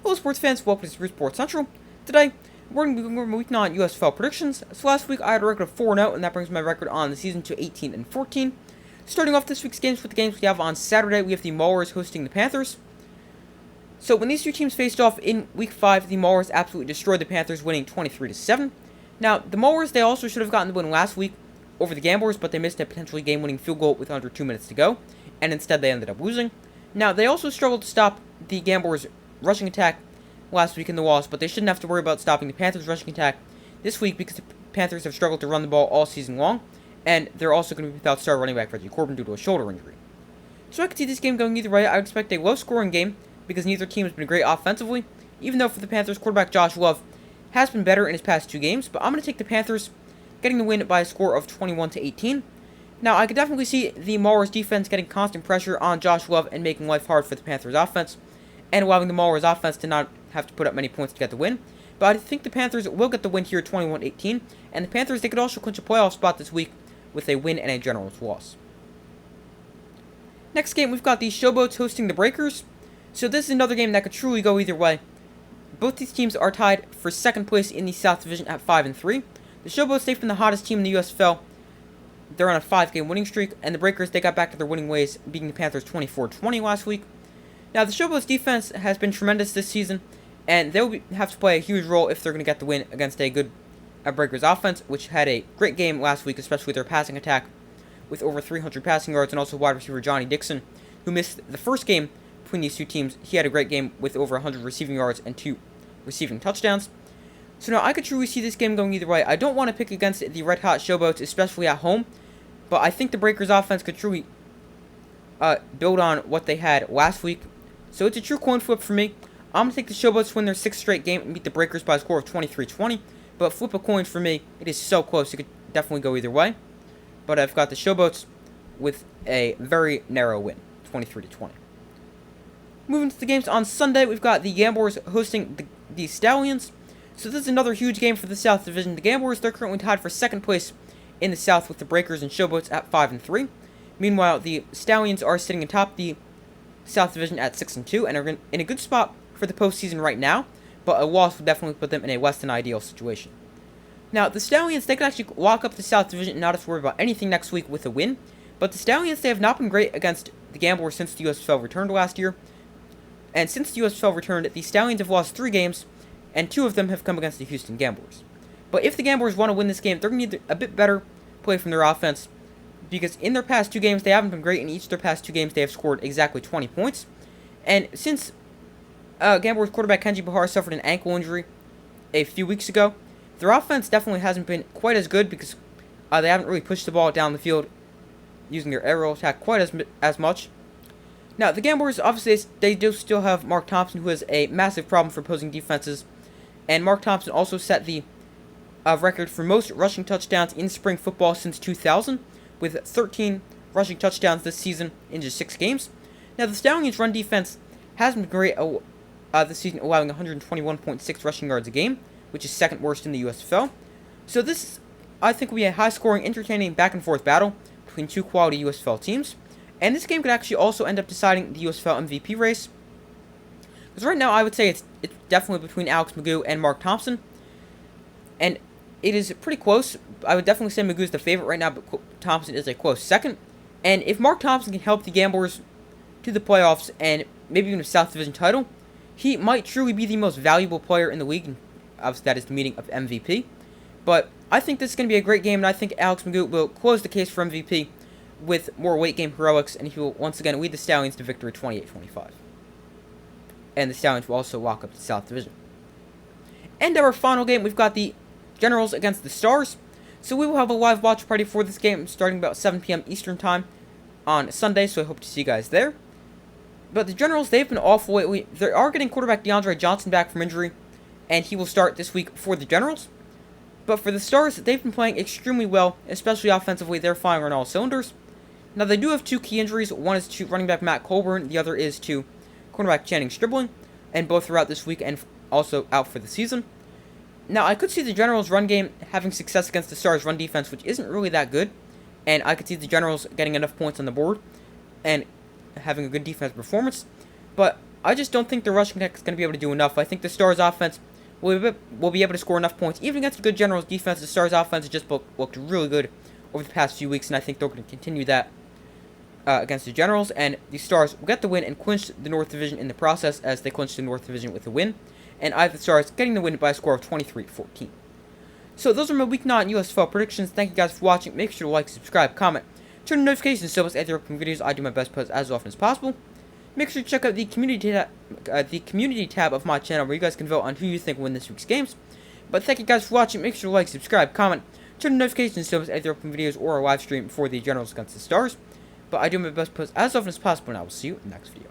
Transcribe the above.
Hello sports fans, welcome to Sports Central. Today, we're going to be going week 9 USFL predictions. So last week I had a record of 4-0, and that brings my record on the season to 18-14. Starting off this week's games with the games we have on Saturday, we have the Maulers hosting the Panthers. So when these two teams faced off in week 5, the Maulers absolutely destroyed the Panthers, winning 23-7. Now, the Maulers, they also should have gotten the win last week over the Gamblers, but they missed a potentially game-winning field goal with under 2 minutes to go, and instead they ended up losing. Now, they also struggled to stop the Gamblers' rushing attack last week in the loss, but they shouldn't have to worry about stopping the Panthers' rushing attack this week because the Panthers have struggled to run the ball all season long, and they're also going to be without star running back Reggie Corbin due to a shoulder injury. So I could see this game going either way. I would expect a low-scoring game because neither team has been great offensively, even though for the Panthers, quarterback Josh Love has been better in his past 2 games, but I'm going to take the Panthers getting the win by a score of 21-18. Now, I could definitely see the Maulers defense getting constant pressure on Josh Love and making life hard for the Panthers offense, and allowing the Maulers offense to not have to put up many points to get the win. But I think the Panthers will get the win here 21-18, and the Panthers, they could also clinch a playoff spot this week with a win and a Generals loss. Next game, we've got the Showboats hosting the Breakers. So this is another game that could truly go either way. Both these teams are tied for second place in the South Division at 5-3. The Showboats, they've been the hottest team in the USFL. They're on a 5-game winning streak, and the Breakers, they got back to their winning ways, beating the Panthers 24-20 last week. Now, the Showboats defense has been tremendous this season, and they'll have to play a huge role if they're going to get the win against a good Breakers offense, which had a great game last week, especially their passing attack, with over 300 passing yards, and also wide receiver Johnny Dixon, who missed the first game between these two teams. He had a great game with over 100 receiving yards and 2 receiving touchdowns. So now I could truly see this game going either way. I don't want to pick against the red-hot Showboats, especially at home, but I think the Breakers offense could truly build on what they had last week. So it's a true coin flip for me. I'm going to take the Showboats to win their 6th straight game and beat the Breakers by a score of 23-20. But flip a coin for me, it is so close. It could definitely go either way. But I've got the Showboats with a very narrow win, 23-20. Moving to the games on Sunday, we've got the Gamblers hosting the Stallions. So this is another huge game for the South Division. The Gamblers, they're currently tied for second place in the South with the Breakers and Showboats at 5-3. Meanwhile, the Stallions are sitting atop the South Division at 6-2 and are in a good spot for the postseason right now, but a loss would definitely put them in a less than ideal situation. Now, the Stallions, they could actually lock up the South Division and not have to worry about anything next week with a win, but the Stallions, they have not been great against the Gamblers since the USFL returned last year, and since the USFL returned, the Stallions have lost 3 games, and 2 of them have come against the Houston Gamblers. But if the Gamblers want to win this game, they're going to need a bit better play from their offense, because in their past 2 games, they haven't been great. In each of their past 2 games, they have scored exactly 20 points. And since Gamblers quarterback Kenji Bahar suffered an ankle injury a few weeks ago, their offense definitely hasn't been quite as good because they haven't really pushed the ball down the field using their aerial attack quite as much. Now, the Gamblers, obviously, they do still have Mark Thompson, who is a massive problem for opposing defenses. And Mark Thompson also set the record for most rushing touchdowns in spring football since 2000, with 13 rushing touchdowns this season in just 6 games. Now, the Stallions' run defense hasn't been great this season, allowing 121.6 rushing yards a game, which is second worst in the USFL. So this, I think, will be a high-scoring, entertaining back-and-forth battle between 2 quality USFL teams. And this game could actually also end up deciding the USFL MVP race. Because right now, I would say it's definitely between Alex Magoo and Mark Thompson. And it is pretty close. I would definitely say Magoo's the favorite right now, but Thompson is a close second. And if Mark Thompson can help the Gamblers to the playoffs and maybe even a South Division title, he might truly be the most valuable player in the league. And obviously, that is the meaning of MVP. But I think this is going to be a great game, and I think Alex Magoo will close the case for MVP with more late game heroics, and he will once again lead the Stallions to victory 28-25. And the Stallions will also lock up the South Division. And our final game, we've got the Generals against the Stars. So we will have a live watch party for this game starting about 7 p.m. Eastern Time on Sunday, so I hope to see you guys there. But the Generals, they've been awful lately. They are getting quarterback DeAndre Johnson back from injury, and he will start this week for the Generals. But for the Stars, they've been playing extremely well, especially offensively. They're firing on all cylinders. Now, they do have 2 key injuries. One is to running back Matt Colburn. The other is to cornerback Channing Stribling, and both are out this week and also out for the season. Now, I could see the Generals' run game having success against the Stars' run defense, which isn't really that good, and I could see the Generals getting enough points on the board and having a good defensive performance. But I just don't think the rushing attack is going to be able to do enough. I think the Stars offense will be able to score enough points. Even against a good Generals defense, the Stars offense has just looked really good over the past few weeks, and I think they're going to continue that against the Generals. And the Stars will get the win and clinch the North Division in the process, as they clinched the North Division with a win. And I have the Stars getting the win by a score of 23-14. So those are my Week 9 USFL predictions. Thank you guys for watching. Make sure to like, subscribe, comment, turn on notifications so as after upcoming videos I do my best posts as often as possible. Make sure to check out the community tab of my channel, where you guys can vote on who you think will win this week's games. But thank you guys for watching. Make sure to like, subscribe, comment, turn on notifications so as after upcoming videos or a live stream for the Generals against the Stars. But I do my best posts as often as possible, and I will see you in the next video.